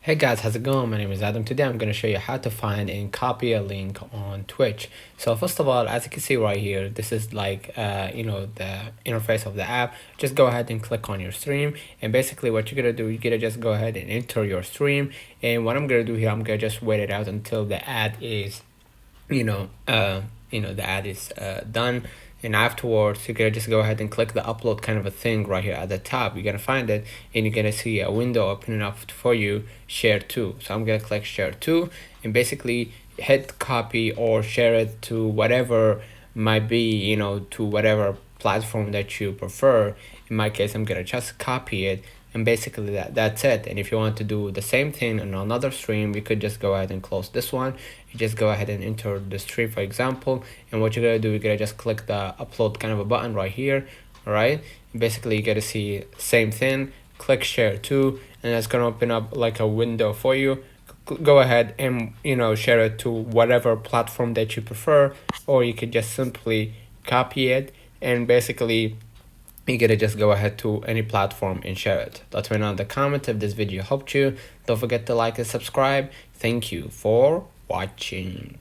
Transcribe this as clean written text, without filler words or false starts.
Hey guys, how's it going? My name is Adam. Today I'm going to show you how to find and copy a link on Twitch. So first of all, as you can see right here, this is like the interface of the app. Just go ahead and click on your stream, and basically what you're going to do, you're going to just go ahead and enter your stream. And what I'm going to do here, I'm going to just wait it out until the ad is the ad is done, and afterwards you're gonna just go ahead and click the upload kind of a thing right here at the top. You're gonna find it, and you're gonna see a window opening up for you, share to. So I'm gonna click share to, and basically hit copy or share it to whatever might be, to whatever platform that you prefer. In my case, I'm gonna just copy it, and basically that's it. And if you want to do the same thing on another stream, you could just go ahead and close this one. You just go ahead and enter the stream, for example, and what you're gonna do, you're gonna just click the upload kind of a button right here. All right, basically you get to see same thing, click share to, and that's gonna open up like a window for you. Go ahead and share it to whatever platform that you prefer, or you could just simply copy it, and basically you gotta just go ahead to any platform and share it. Let me know in the comment if this video helped you. Don't forget to like and subscribe. Thank you for watching.